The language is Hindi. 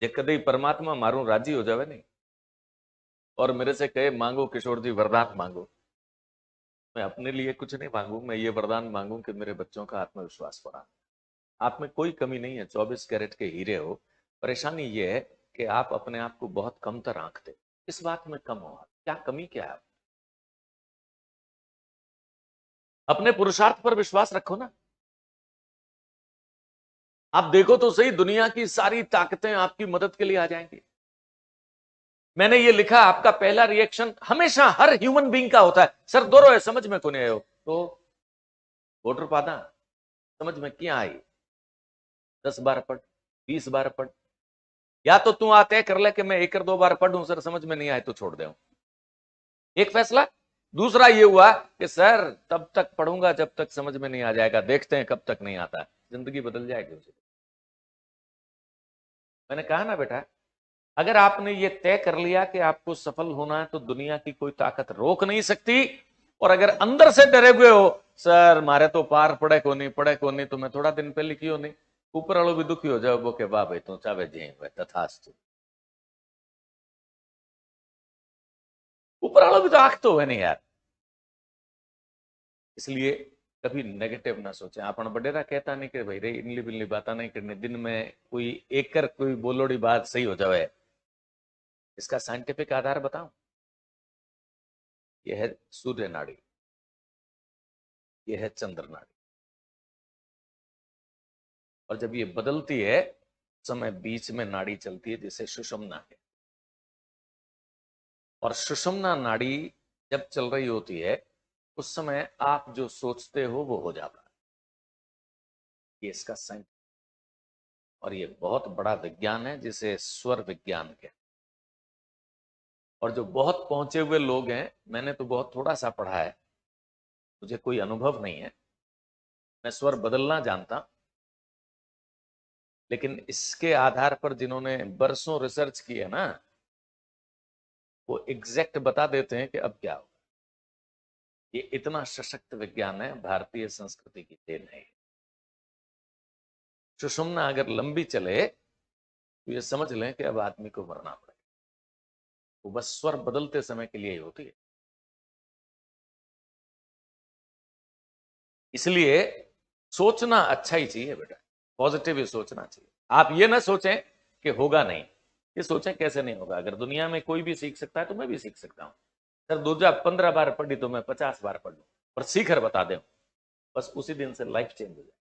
जे कदे परमात्मा मारू राजी हो जावे नहीं और मेरे से कहे मांगो किशोर जी वरदान मांगो, मैं अपने लिए कुछ नहीं मांगू, मैं ये वरदान मांगू कि मेरे बच्चों का आत्मविश्वास बढ़ा। आप में कोई कमी नहीं है, 24 कैरेट के हीरे हो। परेशानी ये है कि आप अपने आप को बहुत कमतर आंकते। इस बात में कम हो, क्या कमी क्या है? अपने पुरुषार्थ पर विश्वास रखो ना। आप देखो तो सही, दुनिया की सारी ताकतें आपकी मदद के लिए आ जाएंगी। मैंने ये लिखा, आपका पहला रिएक्शन हमेशा हर ह्यूमन बीइंग का होता है, सर दो है समझ में को नहीं आयो तो वोटर पादा समझ में क्या आई, 10 बार पढ़, 20 बार पढ़, या तो तू आ तय कर ले कि मैं 1 और 2 बार पढ़ूं, सर समझ में नहीं आए तो छोड़ दे, एक फैसला। दूसरा ये हुआ कि सर तब तक पढ़ूंगा जब तक समझ में नहीं आ जाएगा, देखते हैं कब तक नहीं आता, जिंदगी बदल जाएगी उसे। मैंने कहा ना बेटा, अगर आपने ये तय कर लिया कि आपको सफल होना है तो दुनिया की कोई ताकत रोक नहीं सकती। और अगर अंदर से डरे हुए हो, सर मारे तो पार पड़े को नहीं तो मैं थोड़ा दिन पहले लिखी हो नहीं, ऊपर वालों भी दुखी हो जाओ वो के वाह भाई तू चावे जी तथास्तु, ऊपर वालों भी तो आंख तो है नहीं यार। इसलिए कभी नेगेटिव ना सोचें। आपण बडेरा कहता नहीं कि भाई रे इनली बिनली बात नहीं करनी, दिन में कोई एक कोई बोलोड़ी बात सही हो जाए। इसका साइंटिफिक आधार बताऊं, यह है सूर्य नाड़ी, यह है चंद्र नाड़ी, और जब ये बदलती है समय बीच में नाड़ी चलती है जिसे सुषुम्ना है, और सुषुम्ना नाड़ी जब चल रही होती है उस समय आप जो सोचते हो वो हो जाता है। ये इसका साइंस, और ये बहुत बड़ा विज्ञान है जिसे स्वर विज्ञान कहते हैं। और जो बहुत पहुंचे हुए लोग हैं, मैंने तो बहुत थोड़ा सा पढ़ा है, मुझे कोई अनुभव नहीं है, मैं स्वर बदलना जानता, लेकिन इसके आधार पर जिन्होंने बरसों रिसर्च की है ना, वो एग्जैक्ट बता देते हैं कि अब क्या होगा। ये इतना सशक्त विज्ञान है, भारतीय संस्कृति की देन है। सुषुम्ना अगर लंबी चले तो ये समझ लें कि अब आदमी को मरना पड़ेगा। वो बस स्वर बदलते समय के लिए ही होती है। इसलिए सोचना अच्छा ही चाहिए बेटा, पॉजिटिव ही सोचना चाहिए। आप ये ना सोचें कि होगा नहीं, ये सोचें कैसे नहीं होगा। अगर दुनिया में कोई भी सीख सकता है तो मैं भी सीख सकता हूं। सर दूजा 15 बार पढ़ी तो मैं 50 बार पढ़ लूं, और सीख कर बता दें, बस उसी दिन से लाइफ चेंज हो जाए।